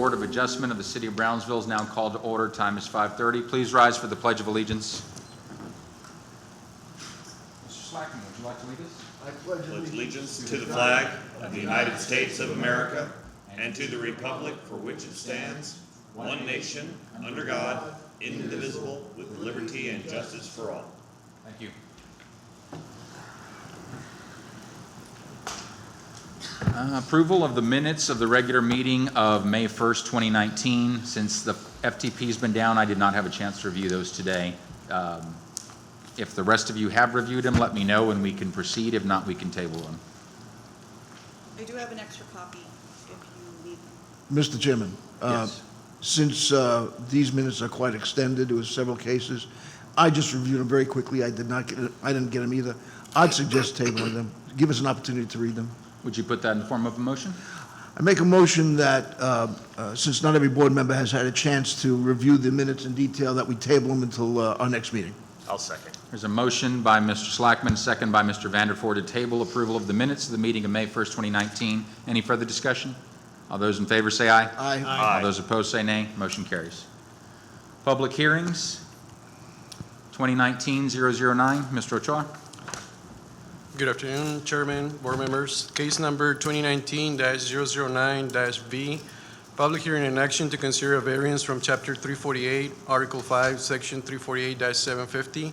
Board of Adjustment of the City of Brownsville is now called to order. Time is 5:30. Please rise for the Pledge of Allegiance. Mr. Slackman, would you like to lead us? I pledge allegiance to the flag of the United States of America and to the republic for which it stands, one nation, under God, indivisible, with liberty and justice for all. Thank you. Approval of the minutes of the regular meeting of May 1st, 2019. Since the FTP's been down, I did not have a chance to review those today. If the rest of you have reviewed them, let me know and we can proceed. If not, we can table them. I do have an extra copy if you need them. Mr. Chairman, Yes. since these minutes are quite extended, there was several cases, I just reviewed them very quickly. I didn't get them either. I'd suggest tabling them. Give us an opportunity to read them. Would you put that in the form of a motion? I make a motion that, since not every board member has had a chance to review the minutes in detail, that we table them until our next meeting. I'll second. There's a motion by Mr. Slackman, second by Mr. Vanderford to table approval of the minutes of the meeting of May 1st, 2019. Any further discussion? All those in favor say aye. Aye. All those opposed say nay. Motion carries. Public hearings, 2019-009. Mr. Ochoa. Good afternoon, Chairman, board members. Case number 2019-009-V. Public hearing and action to consider a variance from Chapter 348, Article 5, Section 348-750,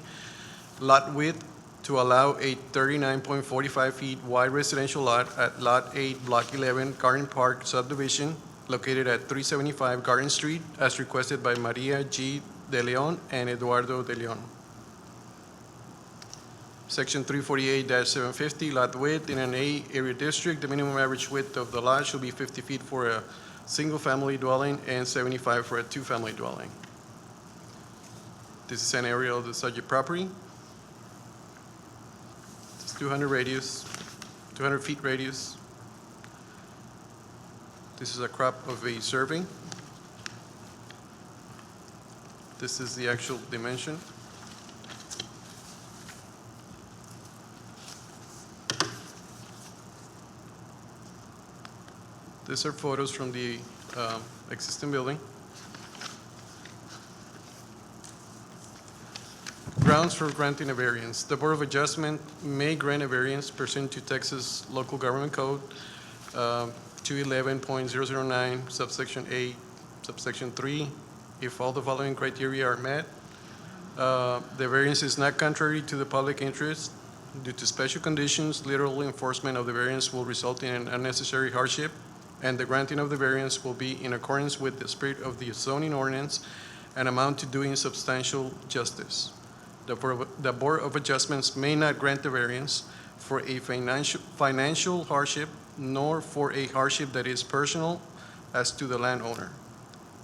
lot width to allow a 39.45 feet wide residential lot at Lot 8, Block 11, Garden Park subdivision, located at 375 Garden Street, as requested by Maria G. De Leon and Eduardo De Leon. Section 348-750, lot width in an A area district, the minimum average width of the lot shall be 50 feet for a single-family dwelling and 75 for a two-family dwelling. This is an area of the subject property. It's 200 feet radius. This is a crop of a survey. This is the actual dimension. These are photos from the existing building. Grounds for granting a variance. The Board of Adjustment may grant a variance pursuant to Texas Local Government Code 211.009, subsection A, subsection 3, if all the following criteria are met. The variance is not contrary to the public interest. Due to special conditions, literal enforcement of the variance will result in an unnecessary hardship, and the granting of the variance will be in accordance with the spirit of the zoning ordinance and amount to doing substantial justice. The Board of Adjustments may not grant the variance for a financial hardship, nor for a hardship that is personal as to the landowner.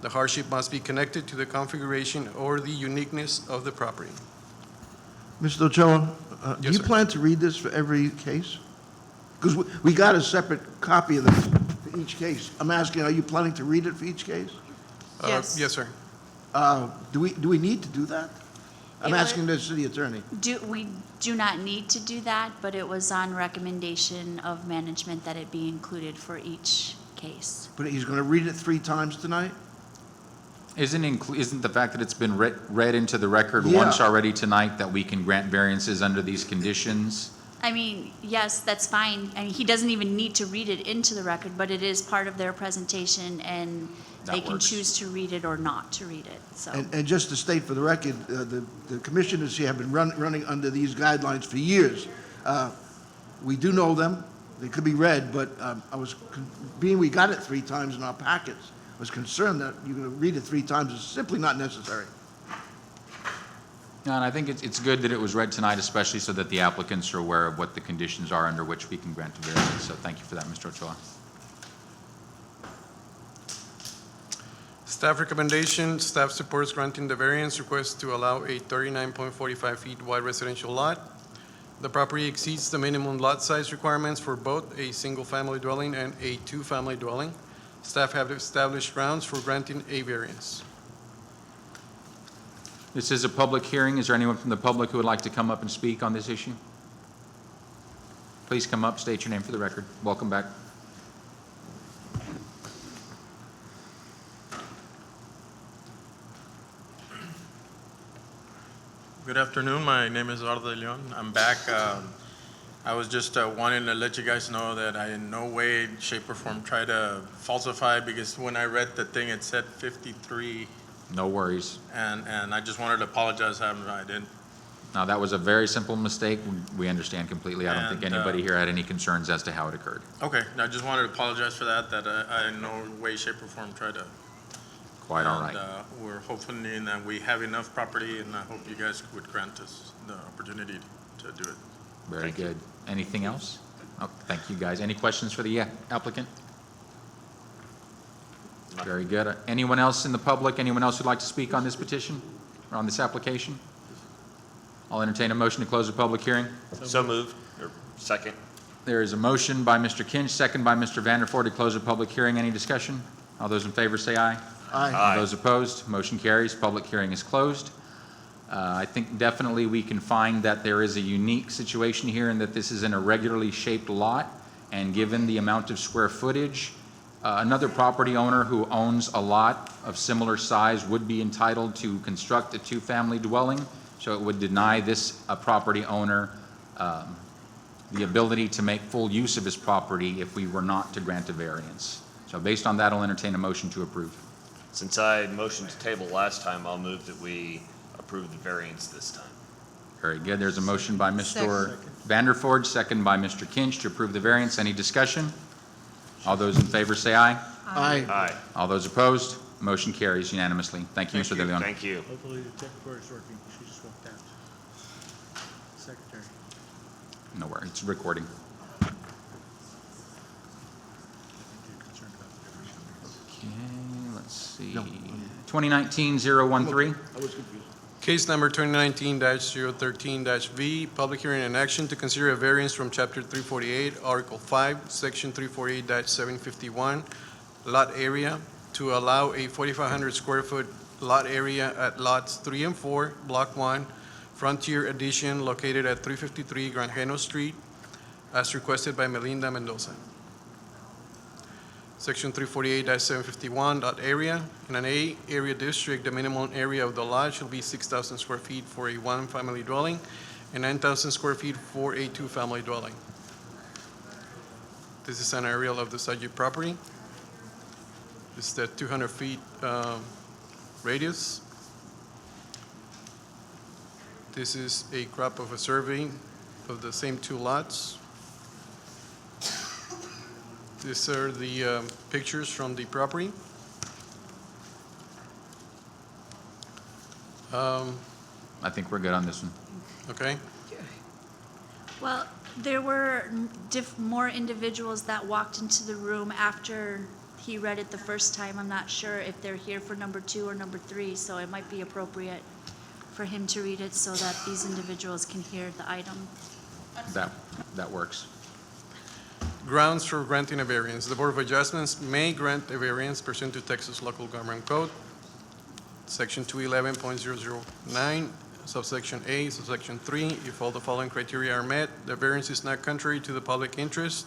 The hardship must be connected to the configuration or the uniqueness of the property. Mr. Ochoa, do Yes, you sir. plan to read this for every case? Because we got a separate copy of this for each case. I'm asking, are you planning to read it for each case? Yes. Yes, sir. Do we need to do that? I'm It would- asking the city attorney. We do not need to do that, but it was on recommendation of management that it be included for each case. But he's going to read it 3 times tonight? Isn't the fact that it's been read into the record Yeah. once already tonight that we can grant variances under these conditions? I mean, yes, that's fine. I mean, he doesn't even need to read it into the record, but it is part of their presentation, and they That can works. choose to read it or not to read it, so. And just to state for the record, the commissioners here have been running under these guidelines for years. We do know them, they could be read, but being we got it 3 times in our packets, I was concerned that you're going to read it 3 times is simply not necessary. No, and I think it's good that it was read tonight, especially so that the applicants are aware of what the conditions are under which we can grant a variance. So thank you for that, Mr. Ochoa. Staff recommendation, staff supports granting the variance request to allow a 39.45 feet wide residential lot. The property exceeds the minimum lot size requirements for both a single-family dwelling and a two-family dwelling. Staff have established grounds for granting a variance. This is a public hearing. Is there anyone from the public who would like to come up and speak on this issue? Please come up, state your name for the record. Welcome back. Good afternoon. My name is Eduardo de Leon. I'm back. I was just wanting to let you guys know that I in no way, shape, or form try to falsify, because when I read the thing, it said 53, No worries. and I just wanted to apologize. I didn't. Now, that was a very simple mistake. We understand completely. I don't think And, anybody here had any concerns as to how it occurred. Okay, I just wanted to apologize for that, that I in no way, shape, or form tried to. Quite all right. And we're hoping that we have enough property, and I hope you guys would grant us the opportunity to do it. Very good. Anything else? Oh, thank you, guys. Any questions for the applicant? Very good. Anyone else in the public, anyone else who'd like to speak on this petition or on this application? I'll entertain a motion to close the public hearing. So moved, or second. There is a motion by Mr. Kinch, second by Mr. Vanderford to close the public hearing. Any discussion? All those in favor say aye. Aye. Aye. Those opposed, motion carries. Public hearing is closed. I think definitely we can find that there is a unique situation here in that this is an irregularly shaped lot, and given the amount of square footage, another property owner who owns a lot of similar size would be entitled to construct a two-family dwelling, so it would deny this property owner the ability to make full use of his property if we were not to grant a variance. So based on that, I'll entertain a motion to approve. Since I motioned to table last time, I'll move that we approve the variance this time. Very good. There's a motion by Mr. Vanderford, second by Mr. Kinch to approve the variance. Any discussion? All those in favor say aye. Aye. Aye. All those opposed, motion carries unanimously. Thank you, Mr. De Leon. Thank you. Hopefully the technicolor is working. She just walked out. Secretary. No worries, it's recording. Okay, let's see. 2019-013. I was confused. Case number 2019-013-V, public hearing and action to consider a variance from Chapter 348, Article 5, Section 348-751, lot area, to allow a 4,500 square foot lot area at lots 3 and 4, Block 1, Frontier Addition, located at 353 Granjeno Street, as requested by Melinda Mendoza. Section 348-751, lot area. In an A area district, the minimum area of the lot shall be 6,000 square feet for a one-family dwelling and 9,000 square feet for a two-family dwelling. This is an aerial of the subject property. This is the 200 feet radius. This is a crop of a survey of the same two lots. These are the pictures from the property. I think we're good on this one. Okay, Well, there were more individuals that walked into the room after he read it the first time. I'm not sure if they're here for number 2 or number 3, so it might be appropriate for him to read it so that these individuals can hear the item. That works. grounds for granting a variance. The Board of Adjustments may grant a variance pursuant to Texas Local Government Code, Section 211.009, subsection A, subsection 3. If all the following criteria are met, the variance is not contrary to the public interest.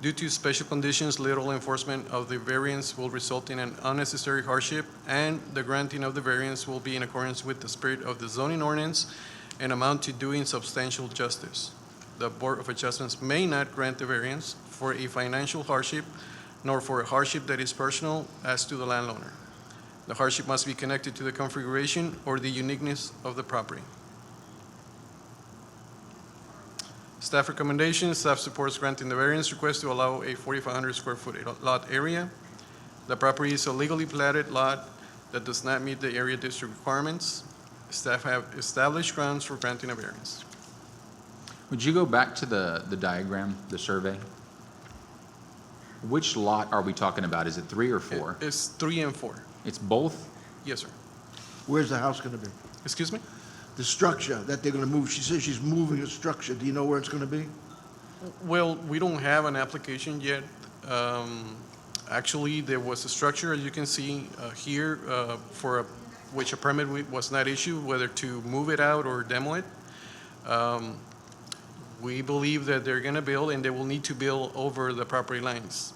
Due to special conditions, literal enforcement of the variance will result in an unnecessary hardship, and the granting of the variance will be in accordance with the spirit of the zoning ordinance and amount to doing substantial justice. The Board of Adjustments may not grant the variance for a financial hardship, nor for a hardship that is personal as to the landowner. The hardship must be connected to the configuration or the uniqueness of the property. Staff recommendations: staff supports granting the variance request to allow a 4,500 square foot lot area. The property is a legally platted lot that does not meet the area district requirements. Staff have established grounds for granting a variance. Would you go back to the diagram, the survey? Which lot are we talking about? Is it 3 or 4? It's 3 and 4. It's both? Yes, sir. Where's the house gonna be? Excuse me? The structure that they're gonna move, she says she's moving a structure. Do you know where it's gonna be? Well, we don't have an application yet. Actually, there was a structure, as you can see here, which a permit was not issued, whether to move it out or demo it. We believe that they're gonna build, and they will need to build over the property lines.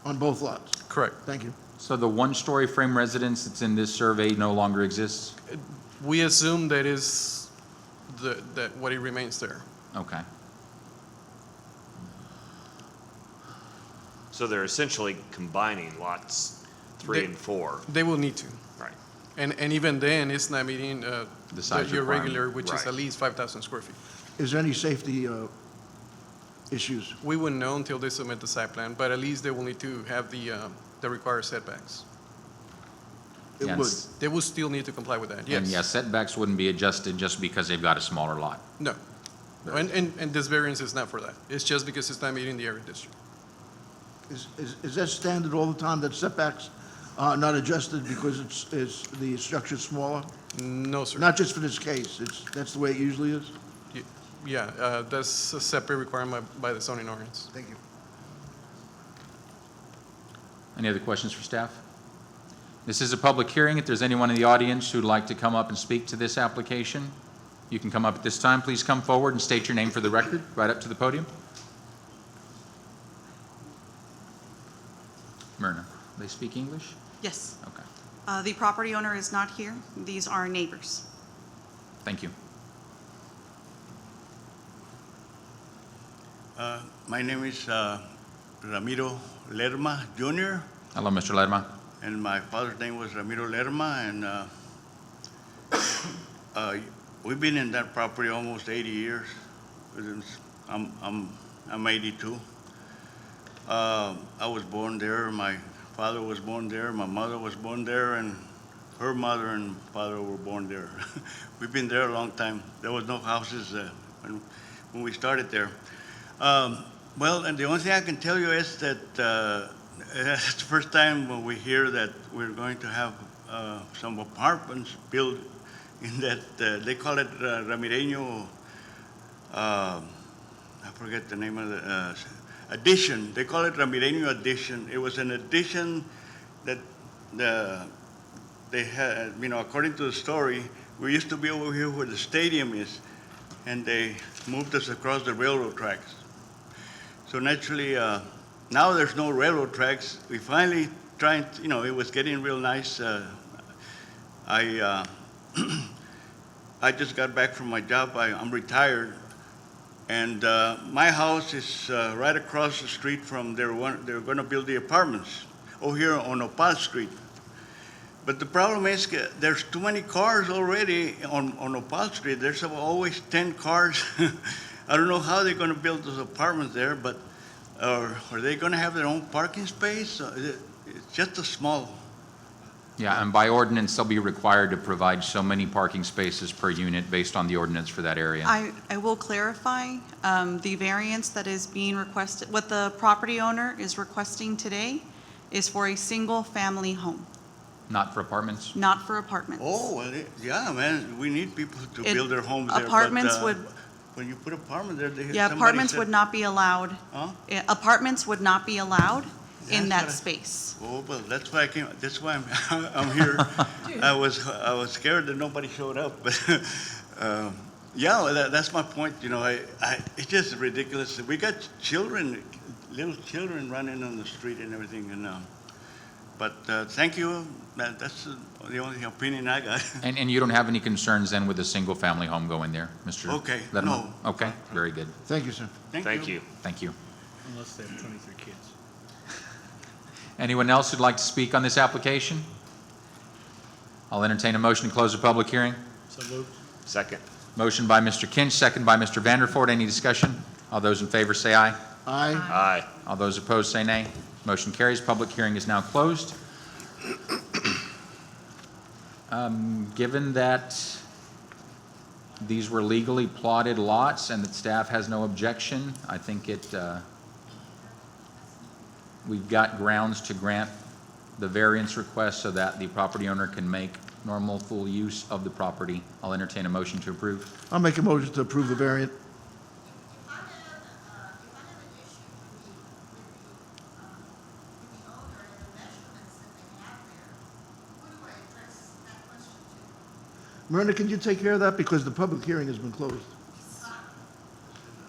On both lots? Correct. Thank you. So the one-story frame residence that's in this survey no longer exists? We assume that is that what it remains there. Okay. So they're essentially combining lots 3 They- and 4. They will need to. Right. And even then, it's not meeting The size your requirement. regular, which is Right. at least 5,000 square feet. Is there any safety issues? We wouldn't know until they submit the site plan, but at least they will need to have the required setbacks. It And would. s- They will still need to comply with that, And yes. yes, setbacks wouldn't be adjusted just because they've got a smaller lot. No. And this variance is not for that. It's just because it's not meeting the area district. Is that standard all the time, that setbacks are not adjusted because the structure's smaller? No, sir. Not just for this case, that's the way it usually is? Yeah, that's a separate requirement by the zoning ordinance. Thank you. Any other questions for staff? This is a public hearing. If there's anyone in the audience who'd like to come up and speak to this application, you can come up at this time. Please come forward and state your name for the record, right up to the podium. Myrna, they speak English? Yes. Okay, The property owner is not here. These are neighbors. thank you. My name is Ramiro Lerma Jr., Hello, Mr. Lerma. and my father's name was Ramiro Lerma, and we've been in that property almost 80 years. I'm 82. I was born there. My father was born there. My mother was born there, and her mother and father were born there. We've been there a long time. There was no houses when we started there. Well, and the only thing I can tell you is that it's the first time when we hear that we're going to have some apartments built in that, they call it Ramireño, I forget the name of the, addition. They call it Ramireño addition. It was an addition that they had, according to the story, we used to be over here where the stadium is, and they moved us across the railroad tracks. So naturally, now there's no railroad tracks. We finally trying, it was getting real nice. I just got back from my job. I'm retired, and my house is right across the street from they're going to build the apartments over here on Opal Street. But the problem is there's too many cars already on Opal Street. There's always 10 cars. I don't know how they're going to build those apartments there, but are they going to have their own parking space? It's just a small. Yeah, and by ordinance, they'll be required to provide so many parking spaces per unit based on the ordinance for that area. I will clarify, the variance that is being requested, what the property owner is requesting today is for a single-family home, Not for apartments? not for apartments. Oh, well, yeah, man, we need people to It- build their homes there. apartments but, would- when you put apartment there, Yeah, apartments would not be allowed. Huh? Apartments would not be allowed in that That's space. Oh, well, that's why I came, that's why I'm here. I was scared that nobody showed up, but, yeah, well, that's my point, it's just ridiculous. We got children, little children running on the street and everything, and, but, thank you, that's the only opinion I got. And you don't have any concerns then with a single-family home going there, Mr. Okay, Lerma? no. Okay, very good. Thank you, sir. Thank you. Thank you. Unless they have 23 kids. Anyone else who'd like to speak on this application? I'll entertain a motion to close the public hearing. So moved. Second. Motion by Mr. Kinch, second by Mr. Vanderford. Any discussion? All those in favor say aye. Aye. Aye. All those opposed say nay. Motion carries. Public hearing is now closed. Given that these were legally plotted lots and that staff has no objection, I think we've got grounds to grant the variance request so that the property owner can make normal, full use of the property. I'll entertain a motion to approve. I'll make a motion to approve the variant. Miranda, can you take care of that? Because the public hearing has been closed.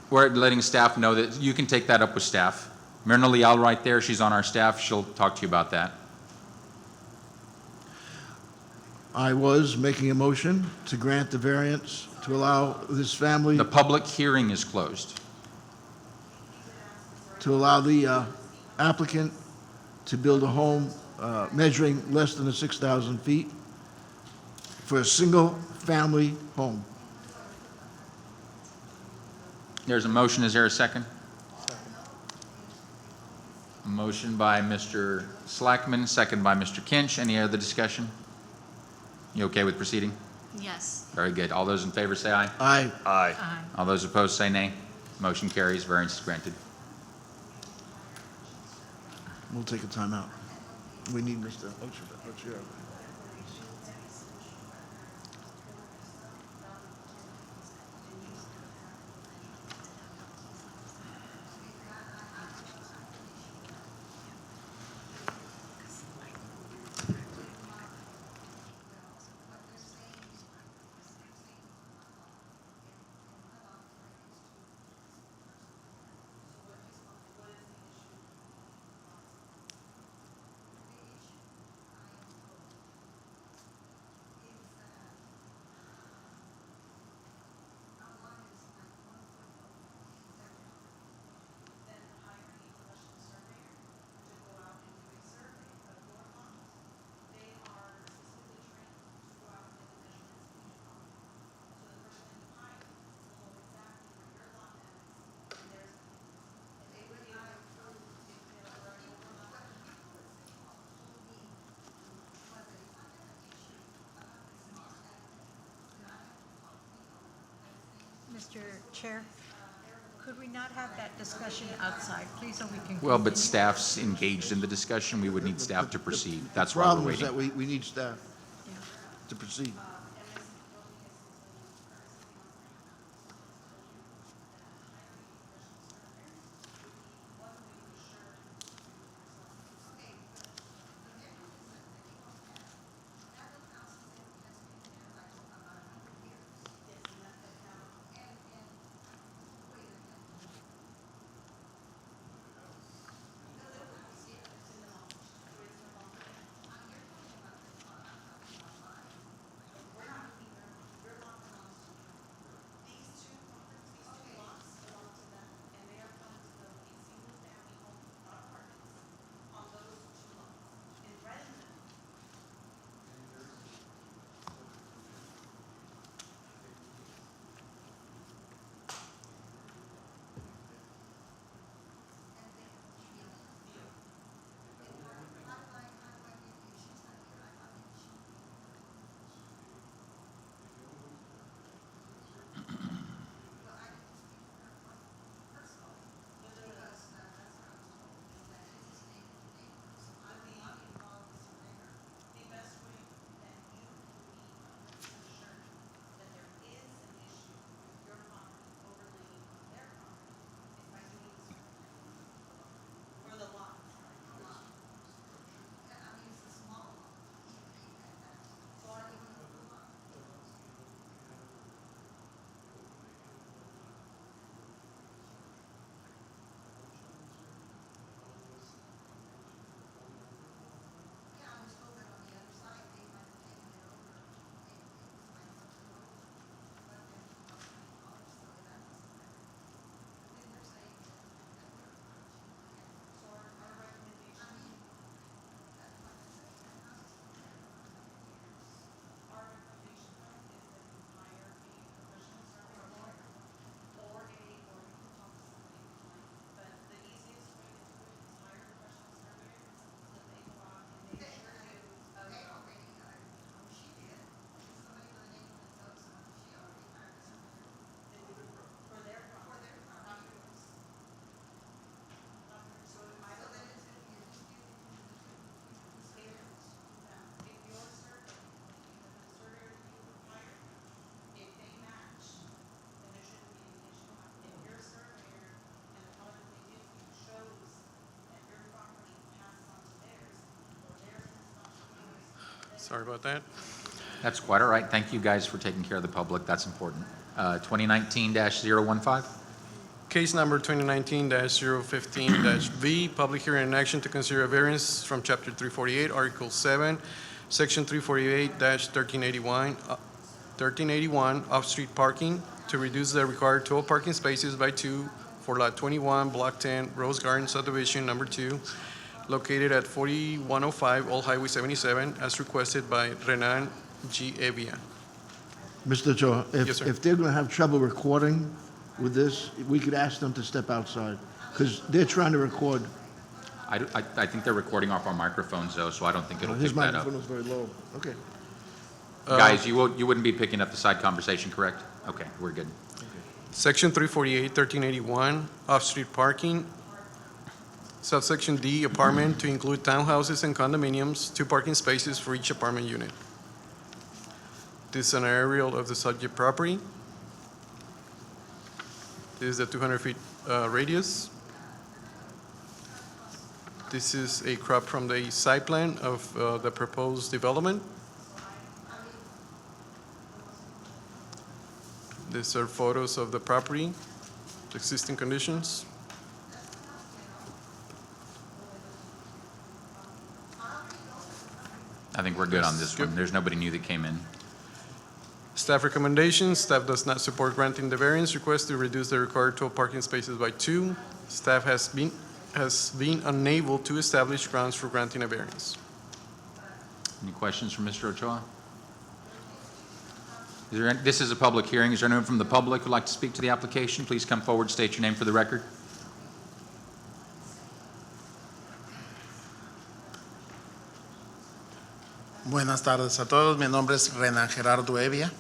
We're letting staff know that you can take that up with staff. Myrna Leal right there, she's on our staff. She'll talk to you about that. I was making a motion to grant the variance to allow this family, The public hearing is closed. to allow the applicant to build a home measuring less than the 6,000 feet for a single-family home. There's a motion, is there a second? A motion by Mr. Slackman, second by Mr. Kinch. Any other discussion? You okay with proceeding? Yes. Very good. All those in favor say aye. Aye. Aye. All those opposed say nay. Motion carries, variance is granted. We'll take a timeout. We need Mr. Ochoa. Mr. Chair, could we not have that discussion outside, please, so we can Well, but continue? staff's engaged in the discussion. We would need staff to proceed. That's why we're Problem is that waiting. we need staff Yeah. to proceed. Sorry about that. That's quite all right. Thank you guys for taking care of the public. That's important. 2019-015. Case number 2019-015-V, public hearing and action to consider a variance from Chapter 348, Article 7, Section 348-1381, off-street parking, to reduce the required 12 parking spaces by 2 for Lot 21, Block 10, Rose Garden Subdivision Number 2, located at 4105 Old Highway 77, as requested by Renan G. Evia. Mr. Ochoa, Yes, sir. if they're going to have trouble recording with this, we could ask them to step outside, because they're trying to record. I think they're recording off our microphones though, so I don't think it'll His pick that up. microphone was very low. Okay. Guys, you wouldn't be picking up the side conversation, correct? Okay, we're good. Section 348-1381, off-street parking. Subsection D, apartment, to include townhouses and condominiums, 2 parking spaces for each apartment unit. This is an aerial of the subject property. This is the 200-feet radius. This is a crop from the site plan of the proposed development. These are photos of the property, existing conditions. I think we're good on this Good. one. There's nobody new that came in. Staff recommendations, staff does not support granting the variance request to reduce the required 12 parking spaces by 2. Staff has been unable to establish grounds for granting a variance. Any questions from Mr. Ochoa? This is a public hearing. Is there anyone from the public who'd like to speak to the application? Please come forward, state your name for the record. Buenas tardes a todos. Mi nombre es Renan Gerardo Evia.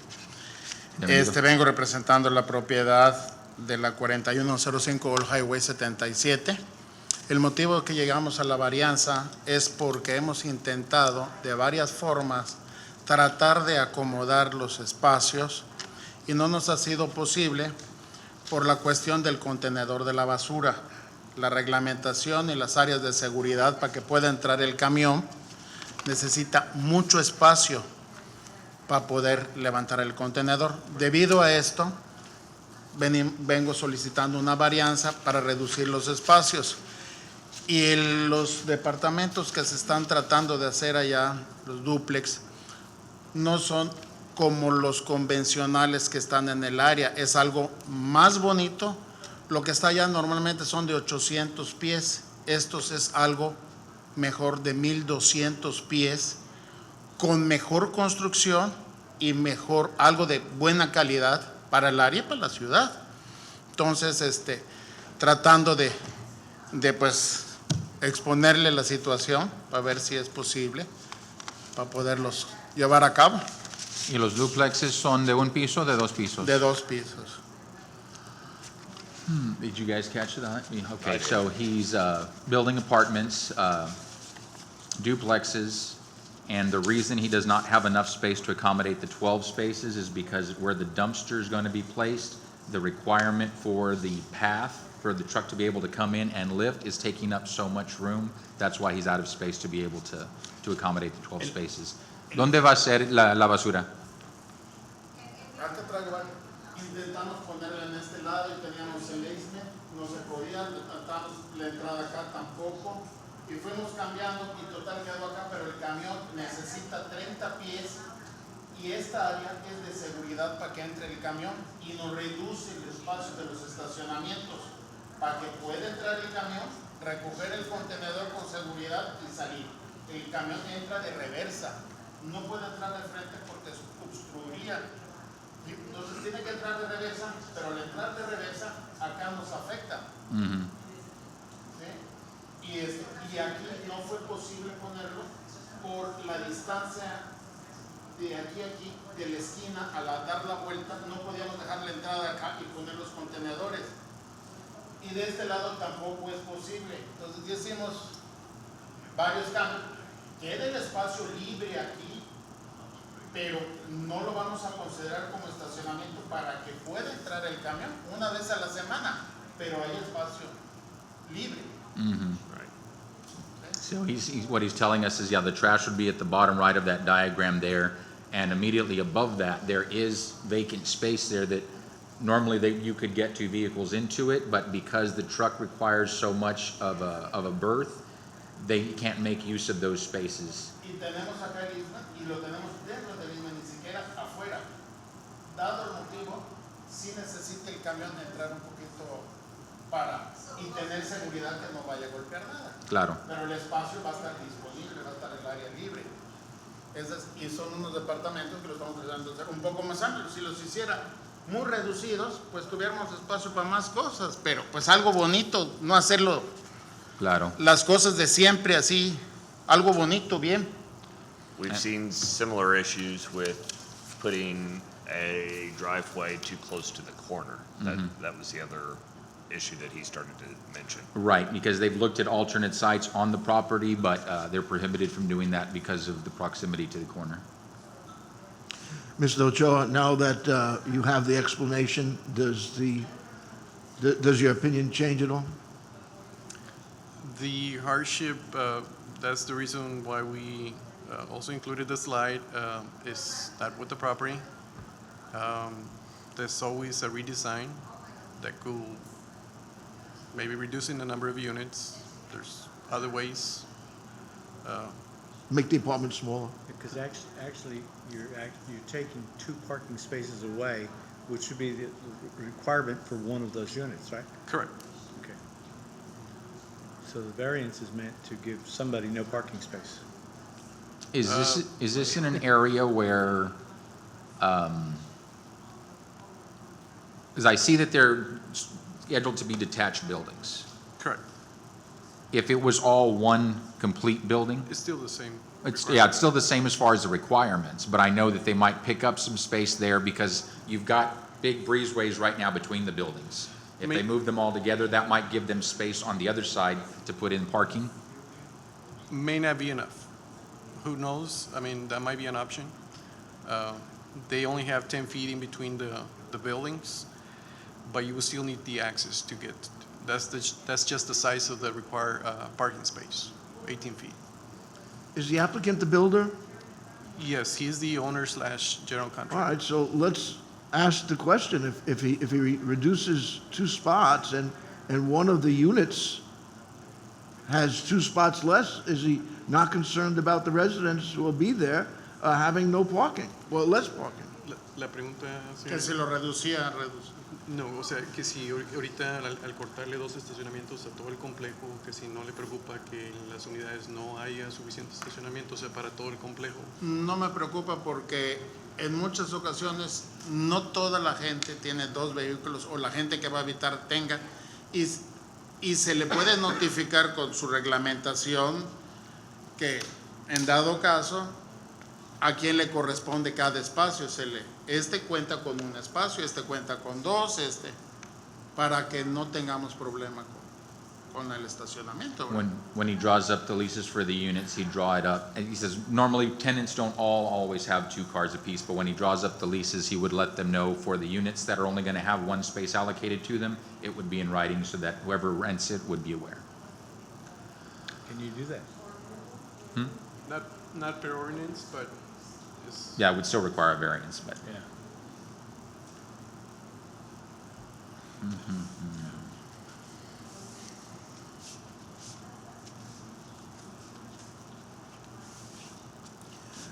Bienvenido. Vengo representando la propiedad de la 4105 Old Highway 77. El motivo que llegamos a la varianza es porque hemos intentado de varias formas tratar de acomodar los espacios y no nos ha sido posible por la cuestión del contenedor de la basura, la reglamentación y las áreas de seguridad para que pueda entrar el camión. Necesita mucho espacio para poder levantar el contenedor. Debido a esto, vengo solicitando una varianza para reducir los espacios. Y los departamentos que se están tratando de hacer allá, los dúplex, no son como los convencionales que están en el área. Es algo más bonito. Lo que está allá normalmente son de 800 pies. Estos es algo mejor de 1200 pies, con mejor construcción y mejor, algo de buena calidad para el área y para la ciudad. Entonces, tratando de pues exponerle la situación para ver si es posible, para poderlos llevar a cabo. ¿Y los duplexes son de un piso o de 2 pisos? De 2 pisos. Did you guys catch that? Okay, so he's building apartments, duplexes, and the reason he does not have enough space to accommodate the 12 spaces is because where the dumpster is going to be placed, the requirement for the path for the truck to be able to come in and lift is taking up so much room. That's why he's out of space to be able to accommodate the 12 spaces. ¿Dónde va a ser la basura? Acá traigo, intentamos ponerla en este lado y teníamos el basement, no se podía, tratamos la entrada acá tampoco, y fuimos cambiando y total quedó acá, pero el camión necesita 30 pies y esta área es de seguridad para que entre el camión y nos reduce el espacio de los estacionamientos para que pueda entrar el camión, recoger el contenedor con seguridad y salir. El camión entra de reversa, no puede entrar de frente porque obstruiría. Entonces tiene que entrar de reversa, pero al entrar de reversa acá nos afecta. ¿Sí? Y aquí no fue posible ponerlo por la distancia de aquí a aquí, de la esquina, al dar la vuelta, no podíamos dejar la entrada acá y poner los contenedores. Y de este lado tampoco es posible. Entonces hicimos varios cambios. Queda el espacio libre aquí, pero no lo vamos a considerar como estacionamiento para que pueda entrar el camión una vez a la semana, pero hay espacio libre. So what he's telling us is, yeah, the trash would be at the bottom right of that diagram there, and immediately above that, there is vacant space there that normally you could get 2 vehicles into it, but because the truck requires so much of a berth, they can't make use of those spaces. Y tenemos acá el ISMA y lo tenemos dentro del ISMA, ni siquiera afuera. Dado el motivo, sí necesita el camión entrar un poquito para y tener seguridad que no vaya a golpear nada. Claro. Pero el espacio va a estar disponible, va a estar el área libre. Y son unos departamentos que los estamos tratando de hacer un poco más amplios. Si los hiciera muy reducidos, pues tuviéramos espacio para más cosas, pero pues algo bonito, no hacerlo Claro. las cosas de siempre así, algo bonito, bien. We've seen similar issues with putting a driveway too close to the corner. That was the other issue that he started to mention. Right, because they've looked at alternate sites on the property, but they're prohibited from doing that because of the proximity to the corner. Mr. Ochoa, now that you have the explanation, does your opinion change at all? The hardship, that's the reason why we also included the slide, is that with the property. There's always a redesign that could maybe reducing the number of units. There's other ways. Make the apartment smaller? Because actually, you're taking 2 parking spaces away, which would be the requirement for one of those units, right? Correct. Okay. So the variance is meant to give somebody no parking space. Is this in an area where, because I see that they're scheduled to be detached buildings. Correct. If it was all one complete building, It's still the same. it's still the same as far as the requirements, but I know that they might pick up some space there because you've got big breezeways right now between the buildings. If they move them all together, that might give them space on the other side to put in parking. May not be enough. Who knows? I mean, that might be an option. They only have 10 feet in between the buildings, but you will still need the access to get, that's just the size of the required parking space, 18 feet. Is the applicant the builder? Yes, he's the owner / general All contractor. right, so let's ask the question, if he reduces 2 spots and one of the units has 2 spots less, is he not concerned about the residents who will be there having no parking, or less parking? La pregunta, Que señor, si lo reducía, no, o sea, que si ahorita al cortarle 2 estacionamientos a todo el complejo, que si no le preocupa que en las unidades no haya suficiente estacionamiento, o sea, para todo el complejo. no me preocupa porque en muchas ocasiones no toda la gente tiene 2 vehículos o la gente que va a habitar tenga y se le puede notificar con su reglamentación que en dado caso a quién le corresponde cada espacio. Este cuenta con un espacio, este cuenta con 2, para que no tengamos problema con el estacionamiento, ¿verdad? When he draws up the leases for the units, he'd draw it up, and he says, normally tenants don't always have 2 cars apiece, but when he draws up the leases, he would let them know for the units that are only gonna have 1 space allocated to them, it would be in writing so that whoever rents it would be aware. Can you do that? Not per ordinance, but it's. Yeah, it would still require a variance, but. Yeah.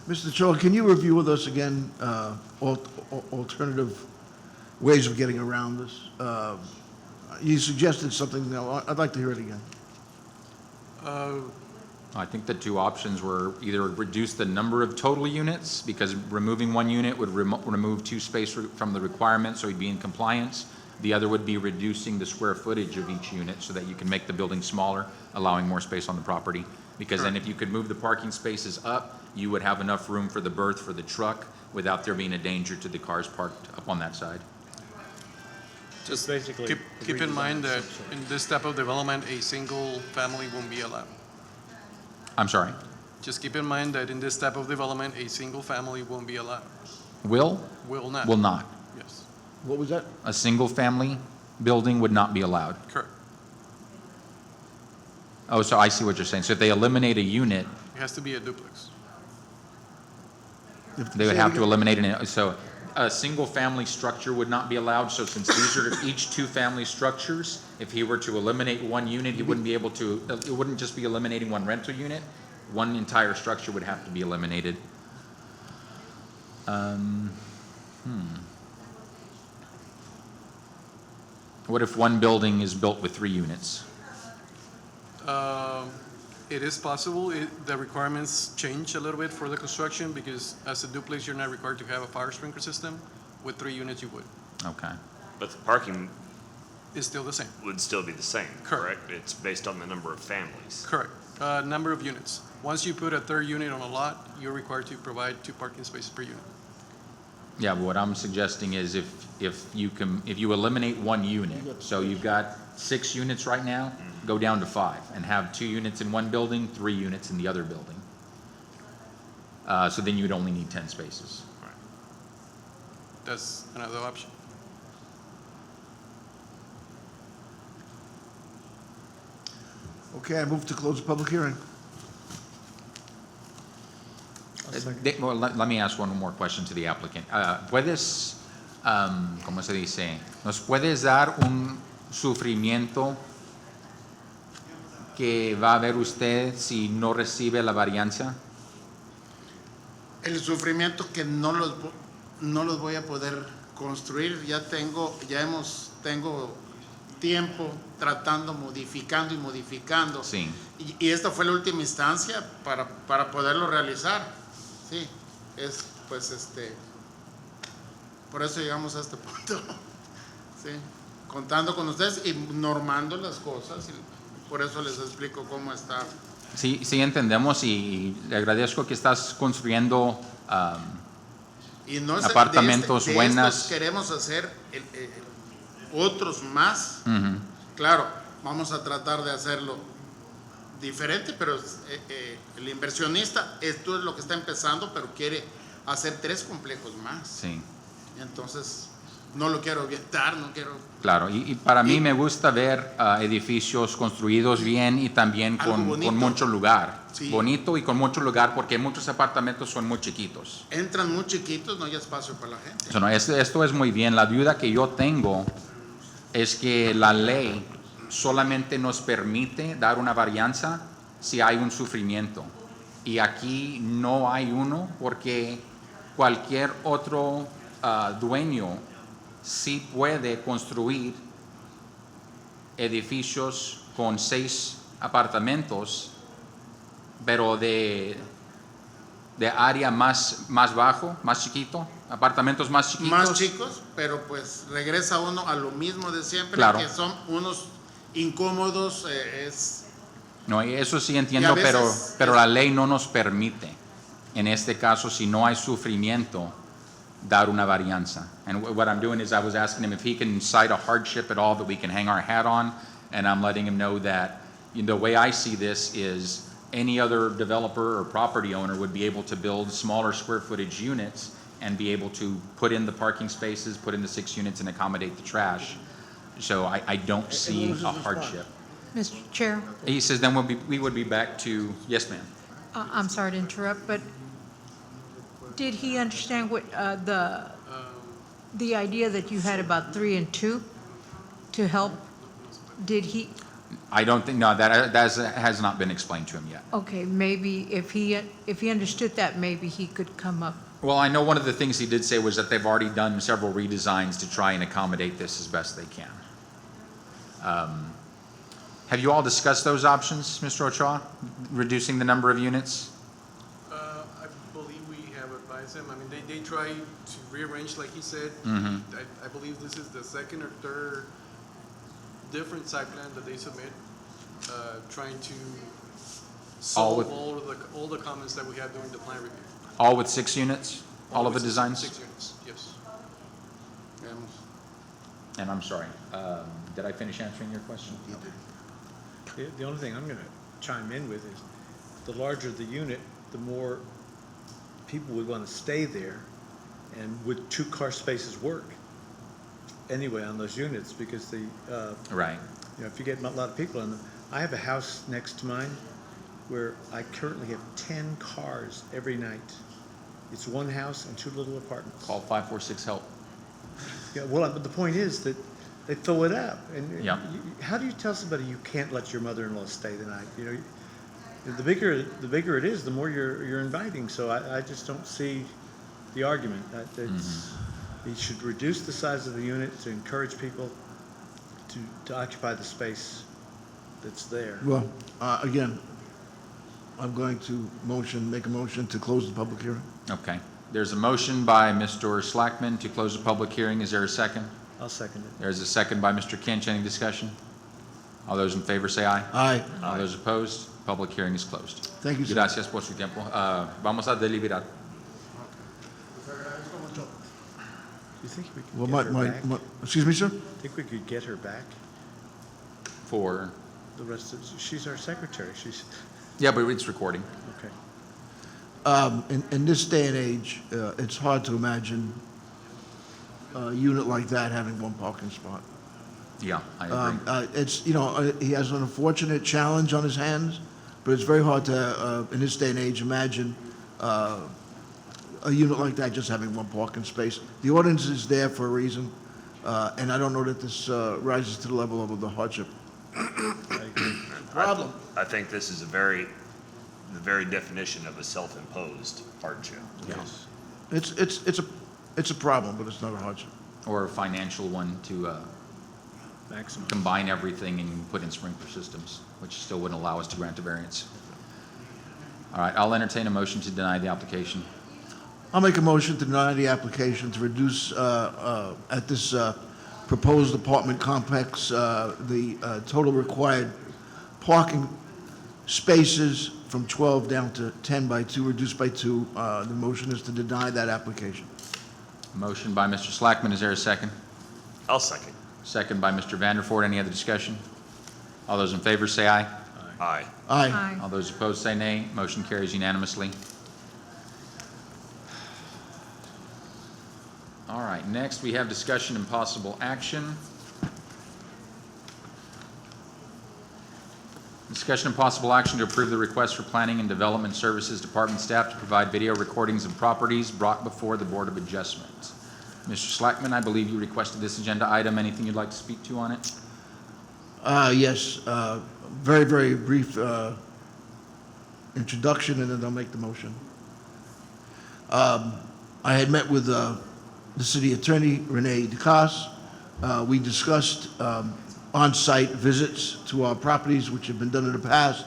Mr. Choa, can you review with us again alternative ways of getting around this? You suggested something, now I'd like to hear it again. I think the 2 options were either reduce the number of total units, because removing 1 unit would remove 2 space from the requirement, so he'd be in compliance. The other would be reducing the square footage of each unit so that you can make the building smaller, allowing more space on the property. Because then if you could move the parking spaces up, you would have enough room for the berth for the truck without there being a danger to the cars parked up on that side. Just basically keep in mind that redesign. in this type of development, a single family won't be allowed. I'm sorry, Just keep in mind that in this type of development, a single family won't be allowed. will Will not. Yes, What was that? A single-family building would not be allowed. correct. Oh, so I see what you're saying. So if they eliminate a unit, It has to be a duplex. they would have to eliminate it. So a single-family structure would not be allowed, so since these are each two-family structures, if he were to eliminate one unit, he wouldn't be able to, it wouldn't just be eliminating one rental unit, one entire structure would have to be eliminated. What if one building is built with 3 units? It is possible. The requirements change a little bit for the construction because as a duplex, you're not required to have a fire sprinkler system. With 3 units, you would. Okay. But the parking It's still the same. would still be the same, Correct. correct? It's based on the number of families. Correct. Number of units. Once you put a 3rd unit on a lot, you're required to provide 2 parking spaces per unit. Yeah, but what I'm suggesting is if you eliminate one unit, so you've got 6 units right now, go down to 5 and have 2 units in one building, 3 units in the other building. So then you'd only need 10 spaces. That's another option. Okay, I move to close the public hearing. Well, let me ask one more question to the applicant. ¿Puedes, cómo se dice, nos puedes dar un sufrimiento que va a ver usted si no recibe la varianza? El sufrimiento que no los voy a poder construir, tengo tiempo tratando, modificando y modificando. Sí. Y esta fue la última instancia para poderlo realizar. Sí, por eso llegamos a este punto. Sí, contando con ustedes y normando las cosas, y por eso les explico cómo está. Sí, sí entendemos y le agradezco que estás construyendo Y no es apartamentos de buenas. estos queremos hacer otros más. Ujú. Claro, vamos a tratar de hacerlo diferente, pero el inversionista, esto es lo que está empezando, pero quiere hacer 3 complejos más. Sí, Entonces, no lo quiero avientar, no quiero... claro. Y para mí me gusta ver edificios construidos bien y también Algo con bonito. mucho lugar. Sí. Bonito y con mucho lugar porque muchos apartamentos son muy chiquitos. Entran muy chiquitos, no hay espacio para la gente. O sea, no, esto es muy bien. La duda que yo tengo es que la ley solamente nos permite dar una varianza si hay un sufrimiento. Y aquí no hay uno porque cualquier otro dueño sí puede construir edificios con 6 apartamentos, pero de área más bajo, más chiquito, apartamentos más chiquitos. Más chicos, pero pues regresa uno a lo mismo de siempre, Claro. que son unos incómodos, No, y eso sí Y a entiendo, veces pero la ley no nos permite, en este caso, si no hay sufrimiento, dar una varianza. And what I'm doing is I was asking him if he can cite a hardship at all that we can hang our hat on, and I'm letting him know that, the way I see this is any other developer or property owner would be able to build smaller square footage units and be able to put in the parking spaces, put in the 6 units and accommodate the trash. So I don't see was his a response? hardship. Mr. Chair, He says then we would be back to, yes, ma'am. I'm sorry to interrupt, but did he understand what, the idea that you had about 3 and 2 to help? Did he, I don't think, no, that has not been explained to him yet. okay, maybe if he understood that, maybe he could come up. Well, I know one of the things he did say was that they've already done several redesigns to try and accommodate this as best they can. Have you all discussed those options, Mr. Ochoa? Reducing the number of units? I believe we have advised them. I mean, they try to rearrange, like he said. Mhm. I believe this is the 2nd or 3rd different site plan that they submit, trying to All with- solve all the comments that we had during the plan review. All with 6 units? All of the with designs? 6 units, yes. And I'm sorry, did I finish answering your question? The only thing I'm going to chime in with is, the larger the unit, the more people would want to stay there, and would 2 car spaces work anyway on those units, because Right. if you get a lot of people in them. I have a house next to mine where I currently have 10 cars every night It's one house and two little apartments. Call 546-HELP. Yeah, well, but the point is that they fill it up, and Yeah. how do you tell somebody you can't let your mother-in-law stay the night? You know, the bigger it is, the more you're inviting. So I just don't see the argument. You should reduce the size of the unit to encourage people to occupy the space that's there. Well, again, I'm going to make a motion to close the public hearing. Okay. There's a motion by Mr. Slackman to close the public hearing. Is there a second? I'll second it. There's a second by Mr. Kinch. Any discussion? All those in favor say aye. Aye. All those opposed, public hearing is closed. Thank you, sir. Gracias por su tiempo. Vamos a deliberar. Do you think we Well, could get her back? excuse me, sir? Think we could get her back? For, The rest of, she's our secretary. yeah, but it's recording. Okay. In this day and age, it's hard to imagine a unit like that having one parking spot. Yeah, I agree. It's, he has an unfortunate challenge on his hands, but it's very hard to, in this day and age, imagine a unit like that just having one parking space. The ordinance is there for a reason, and I don't know that this rises to the level of the hardship. Problem. I think this is the very definition of a self-imposed hardship. Yes. It's a problem, but it's not a hardship. Or a financial one to Maximum. combine everything and put in sprinkler systems, which still wouldn't allow us to grant a variance. All right, I'll entertain a motion to deny the application. I'll make a motion to deny the application to reduce, at this proposed apartment complex, the total required parking spaces from 12 down to 10 by 2, reduced by 2. The motion is to deny that application. Motion by Mr. Slackman. Is there a second? I'll second. Second by Mr. Vanderford. Any other discussion? All those in favor say aye. Aye. Aye. All those opposed say nay. Motion carries unanimously. All right, next we have discussion and possible action. Discussion and possible action to approve the request for Planning and Development Services Department staff to provide video recordings of properties brought before the Board of Adjustment. Mr. Slackman, I believe you requested this agenda item. Anything you'd like to speak to on it? Yes, very, very brief introduction, and then I'll make the motion. I had met with the city attorney, Renee DeCas. We discussed on-site visits to our properties, which have been done in the past.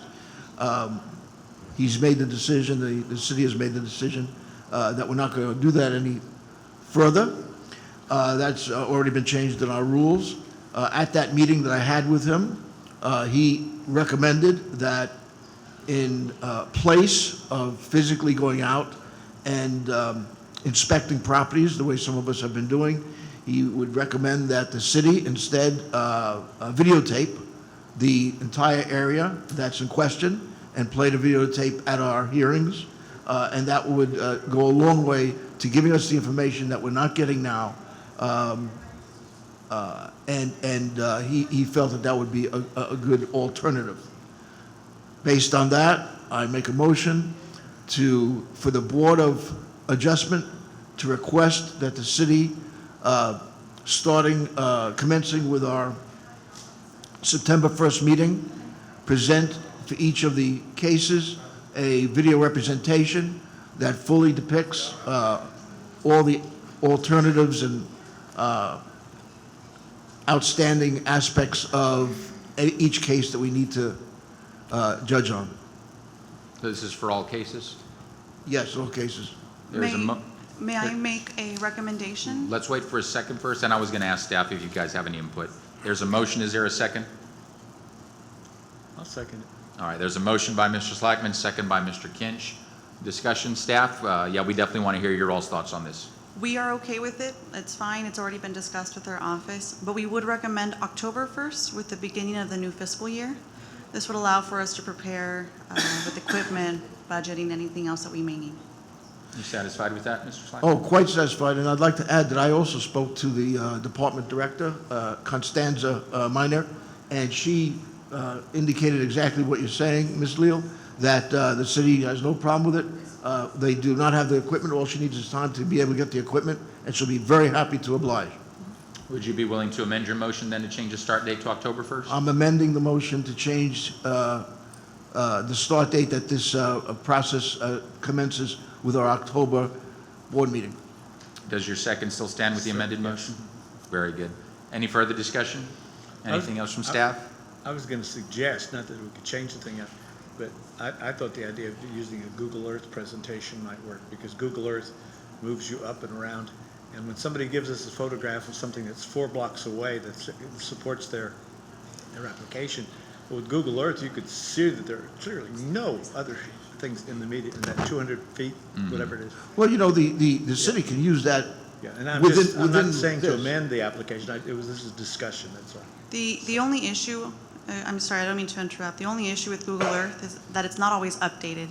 He's made the decision, the city has made the decision that we're not going to do that any further. That's already been changed in our rules. At that meeting that I had with him, he recommended that in place of physically going out and inspecting properties, the way some of us have been doing, he would recommend that the city instead videotape the entire area that's in question and play the videotape at our hearings. And that would go a long way to giving us the information that we're not getting now. He felt that that would be a good alternative. Based on that, I make a motion for the Board of Adjustment to request that the city, commencing with our September 1st meeting, present for each of the cases a video representation that fully depicts all the alternatives and outstanding aspects of each case that we need to judge on. This is for all cases? Yes, all cases. There's a May I make a recommendation? Let's wait for a second first, and I was going to ask staff if you guys have any input. There's a motion. Is there a second? I'll second it. All right, there's a motion by Mr. Slackman, second by Mr. Kinch. Discussion, staff? Yeah, we definitely want to hear your all's thoughts on this. We are okay with it. It's fine. It's already been discussed with our office. But we would recommend October 1st with the beginning of the new fiscal year. This would allow for us to prepare with equipment, budgeting, anything else that we may need. You satisfied with that, Mr. Slackman? Oh, quite satisfied, and I'd like to add that I also spoke to the department director, Constanza Miner, and she indicated exactly what you're saying, Ms. Leal, that the city has no problem with it. They do not have the equipment. All she needs is time to be able to get the equipment, and she'll be very happy to oblige. Would you be willing to amend your motion then to change the start date to October 1st? I'm amending the motion to change the start date that this process commences with our October board meeting. Does your second still stand with the amended motion? Very good. Any further discussion? Anything else from staff? I was going to suggest, not that we could change the thing up, but I thought the idea of using a Google Earth presentation might work, because Google Earth moves you up and around. And when somebody gives us a photograph of something that's 4 blocks away that supports their application, well, with Google Earth, you could see that there are clearly no other things in the media, in that 200 feet, whatever it is. Well, the city can use that. Yeah, and I'm Within not saying to this. amend the application, this is discussion, that's all. The only issue, I'm sorry, I don't mean to interrupt. The only issue with Google Earth is that it's not always updated.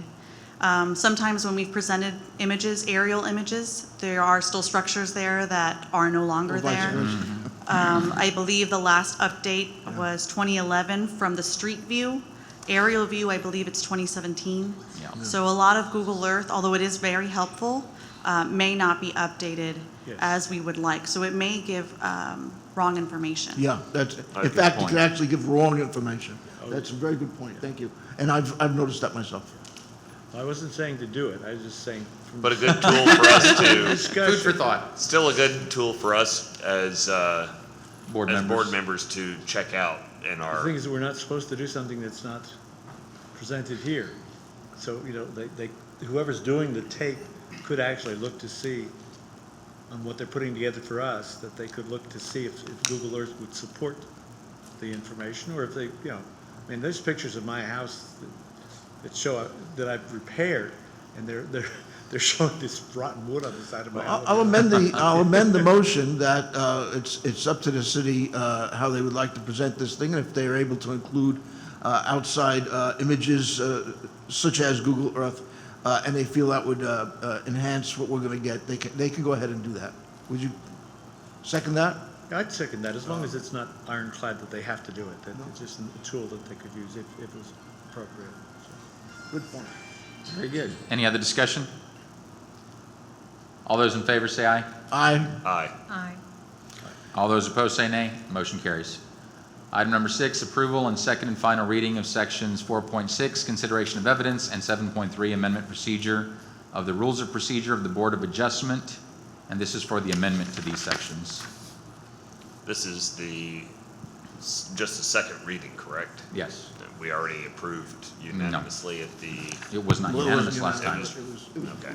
Sometimes when we've presented images, aerial images, there are still structures there that are no longer Or vice there. versa. I believe the last update was 2011 from the street view. Aerial view, I believe it's 2017. Yeah. So a lot of Google Earth, although it is very helpful, may not be updated Yes. as we would like. So it may give wrong information. Yeah, that's, in Good fact, it point. can actually give wrong information. That's a very good point, thank you. And I've noticed that myself. I wasn't saying to do it, I was just saying. from But a good tool for us to, discussion. Food for thought, still a good tool for us as board as members. board members to check out in The our. thing is that we're not supposed to do something that's not presented here. So, whoever's doing the tape could actually look to see on what they're putting together for us, that they could look to see if Google Earth would support the information, or if they, there's pictures of my house that show, that I've repaired, and they're showing this rotten wood on the side of my house. I'll amend the motion that it's up to the city how they would like to present this thing, and if they are able to include outside images such as Google Earth, and they feel that would enhance what we're going to get, they can go ahead and do that. Would you second that? I'd second that, as long as it's not ironclad that they have to do it, that it's just a tool that they could use if it was appropriate. Good point. Very good. Any other discussion? All those in favor say aye. Aye. Aye. Aye. All those opposed say nay. Motion carries. Item number 6, approval and second and final reading of sections 4.6, consideration of evidence, and 7.3, amendment procedure of the rules of procedure of the Board of Adjustment. And this is for the amendment to these sections. This is just the second reading, correct? Yes. We already approved unanimously at the, It was not unanimous last time. okay.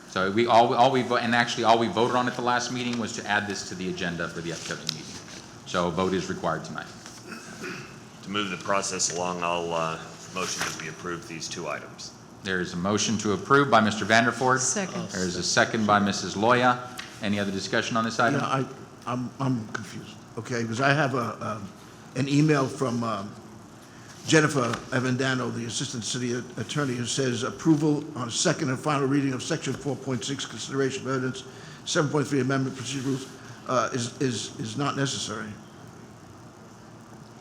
So all we voted on at the last meeting was to add this to the agenda for the upcoming meeting. So a vote is required tonight. To move the process along, I'll motion that we approve these 2 items. There is a motion to approve by Mr. Vanderford. Second. There is a second by Mrs. Loya. Any other discussion on this item? Yeah, I'm confused, okay, because I have an email from Jennifer Avendano, the Assistant City Attorney, who says approval on second and final reading of Section 4.6, consideration of evidence, 7.3 amendment procedure rules, is not necessary.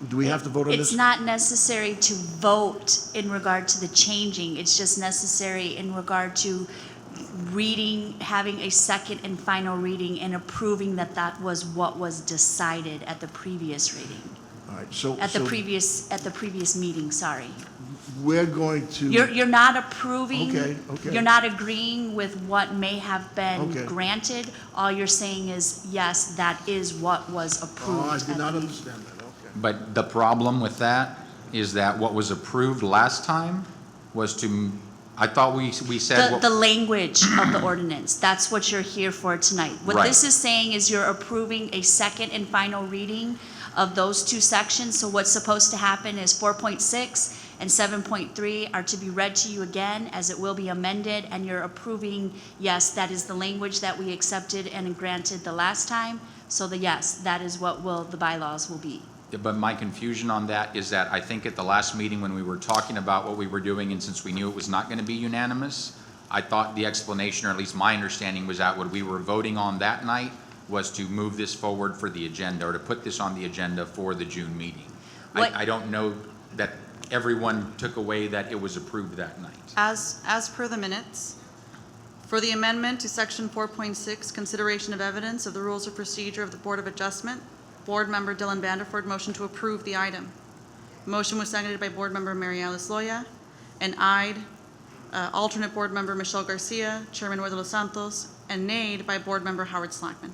Do we have to vote on this? It's not necessary to vote in regard to the changing, it's just necessary in regard to reading, having a second and final reading and approving that that was what was decided at the previous reading, All right, so at the previous meeting, sorry. we're going to. You're not approving. Okay. You're not agreeing with what may have been Okay. granted. All you're saying is, yes, that is what was approved. Oh, I at did not the- understand that, okay. But the problem with that is that what was approved last time was to, I thought we said. The language of the ordinance, that's what you're here for tonight. What Right. this is saying is you're approving a second and final reading of those 2 sections. So what's supposed to happen is 4.6 and 7.3 are to be read to you again as it will be amended, and you're approving, yes, that is the language that we accepted and granted the last time. So yes, that is what the bylaws will be. But my confusion on that is that I think at the last meeting when we were talking about what we were doing, and since we knew it was not going to be unanimous, I thought the explanation, or at least my understanding, was that what we were voting on that night was to move this forward for the agenda, or to put this on the agenda for the June meeting. What- I don't know that everyone took away that it was approved that night. As per the minutes, For the amendment to Section 4.6, consideration of evidence of the Rules of Procedure of the Board of Adjustment, Board Member Dylan Vanderford motion to approve the item. Motion was seconded by Board Member Mary Alice Loya and ayed alternate Board Member Michelle Garcia, Chairman Eduardo Los Santos, and nayed by Board Member Howard Slackman.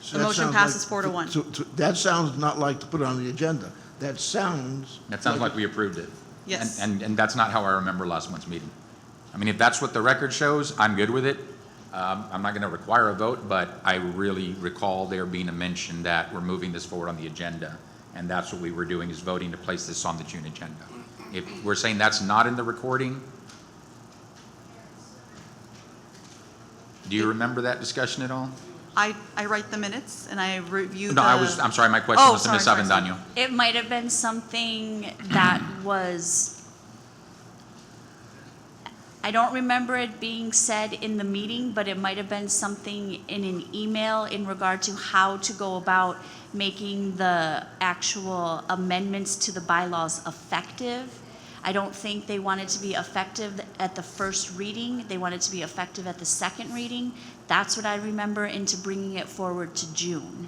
So The that motion sounds passes like- 4-1. That sounds not like to put it on the agenda. That sounds. That sounds like we approved it. Yes. And that's not how I remember last month's meeting. I mean, if that's what the record shows, I'm good with it. I'm not going to require a vote, but I really recall there being a mention that we're moving this forward on the agenda, and that's what we were doing, is voting to place this on the June agenda. If we're saying that's not in the recording, do you remember that discussion at all? I write the minutes and I review the. No, I'm sorry, my question Oh, was to Ms. sorry. Avendaño. It might have been something that was, I don't remember it being said in the meeting, but it might have been something in an email in regard to how to go about making the actual amendments to the bylaws effective. I don't think they wanted to be effective at the first reading. They wanted to be effective at the second reading. That's what I remember into bringing it forward to June.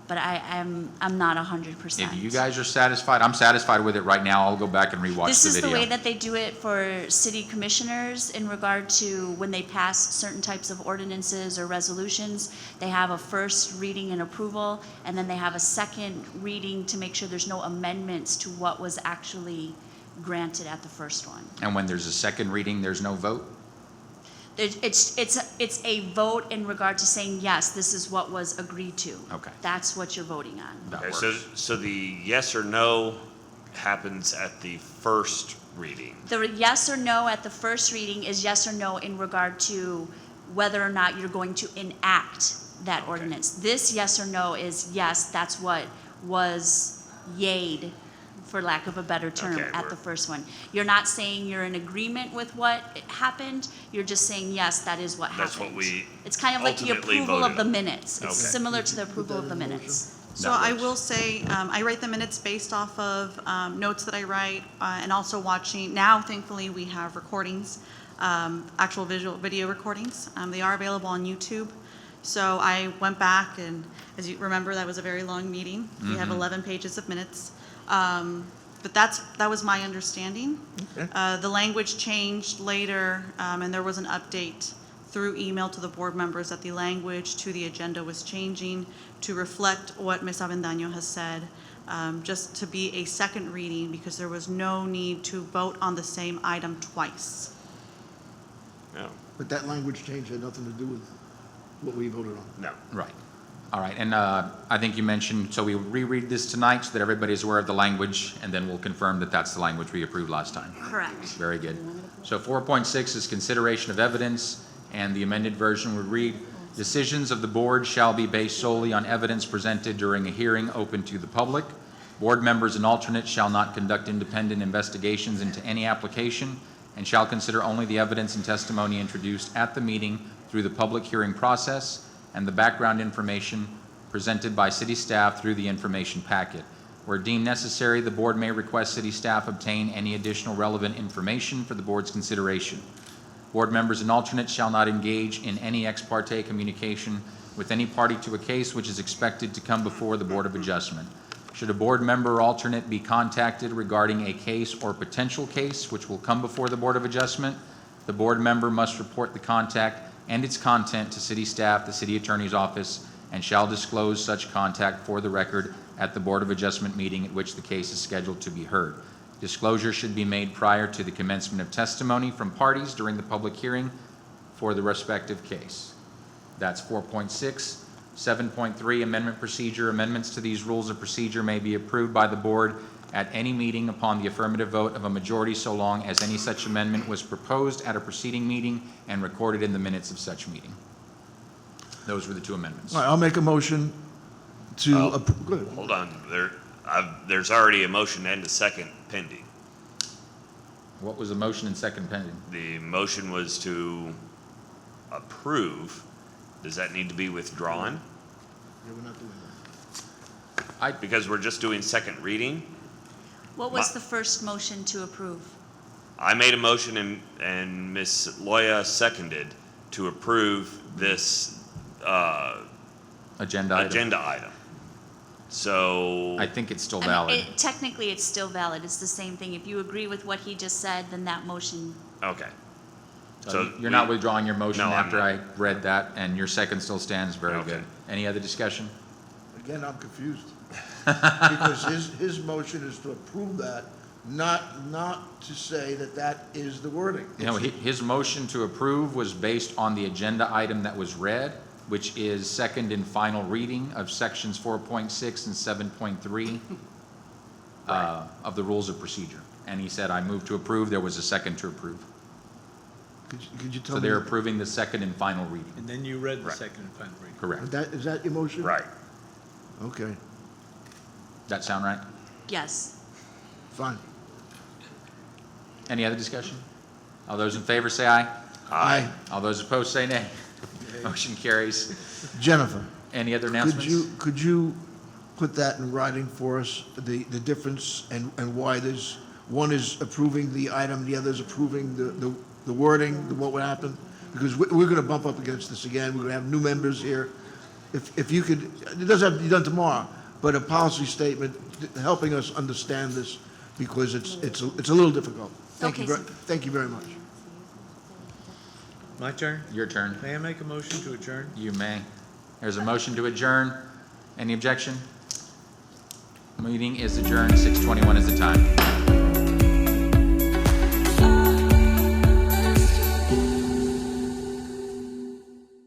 But I'm not 100%. If you guys are satisfied, I'm satisfied with it right now. I'll go back and rewatch the video. This is the way that they do it for city commissioners in regard to when they pass certain types of ordinances or resolutions. They have a first reading and approval, and then they have a second reading to make sure there's no amendments to what was actually granted at the first one. And when there's a second reading, there's no vote? It's a vote in regard to saying, yes, this is what was agreed to. Okay. That's what you're voting on. That Okay, works. so the yes or no happens at the first reading. The yes or no at the first reading is yes or no in regard to whether or not you're going to enact that ordinance. This yes or no is yes, that's what was yayed, for lack of a better term, Okay, at the first one. You're not saying you're in agreement with what happened, you're just saying, yes, that is what happened. That's what we It's kind of like the ultimately approval of voted the on. minutes. It's Okay. similar to the approval of the minutes. So That I works. will say, I write the minutes based off of notes that I write, and also watching. Now, thankfully, we have recordings, actual video recordings. They are available on YouTube. So I went back, and as you remember, that was a very long meeting. We have 11 pages of minutes. But that was my understanding. The language changed later, and there was an update through email to the board members that the language to the agenda was changing to reflect what Ms. Avendaño has said, just to be a second reading because there was no need to vote on the same item twice. No, But that language change had nothing to do with what we voted on. no. Right. All right, and I think you mentioned, so we reread this tonight so that everybody's aware of the language, and then we'll confirm that that's the language we approved last time. Correct. Very good. So 4.6 is consideration of evidence, and the amended version would read, decisions of the board shall be based solely on evidence presented during a hearing open to the public. Board members and alternates shall not conduct independent investigations into any application and shall consider only the evidence and testimony introduced at the meeting through the public hearing process and the background information presented by city staff through the information packet. Where deemed necessary, the board may request city staff obtain any additional relevant information for the board's consideration. Board members and alternates shall not engage in any ex parte communication with any party to a case which is expected to come before the Board of Adjustment. Should a board member or alternate be contacted regarding a case or potential case which will come before the Board of Adjustment, the board member must report the contact and its content to city staff, the city attorney's office, and shall disclose such contact for the record at the Board of Adjustment meeting at which the case is scheduled to be heard. Disclosure should be made prior to the commencement of testimony from parties during the public hearing for the respective case. That's 4.6. 7.3, amendment procedure. Amendments to these rules of procedure may be approved by the board at any meeting upon the affirmative vote of a majority so long as any such amendment was proposed at a preceding meeting and recorded in the minutes of such meeting. Those were the two amendments. All right, I'll make a motion to, Oh. go ahead. Hold on, there's already a motion and a second pending. What was the motion and second pending? The motion was to approve. Does that need to be withdrawn? Yeah, we're not doing that. Because we're just doing second reading? What was the first motion to approve? I made a motion and Ms. Loya seconded to approve this Agenda item. agenda item. So, I think it's still I mean, valid. technically, it's still valid. It's the same thing. If you agree with what he just said, then that motion, okay. So you're not we- withdrawing your motion No, I'm after not. I read that, and your second still stands, very Okay. good. Any other discussion? Again, I'm confused. Because his motion is to approve that, not to say that that is the wording. You know, his motion to approve was based on the agenda item that was read, which is second and final reading of sections 4.6 and 7.3 of the rules of procedure. And he said, I move to approve, there was a second to approve. Could you tell So me? they're approving the second and final reading, And then you read the Right. second and final reading. correct. Is that your motion? Right. Okay, That sound right? yes. fine. Any other discussion? All those in favor say aye. Aye. All those opposed say nay. Motion carries. Jennifer, Any other announcements? could you put that in writing for us, the difference and why there's, one is approving the item, the other is approving the wording, what would happen? Because we're gonna bump up against this again, we're gonna have new members here. If you could, it doesn't have to be done tomorrow, but a policy statement helping us understand this, because it's a little difficult. Okay, Thank you very much. My turn? Your turn. May I make a motion to adjourn? You may. There's a motion to adjourn. Any objection? Meeting is adjourned. 6:21 is the time.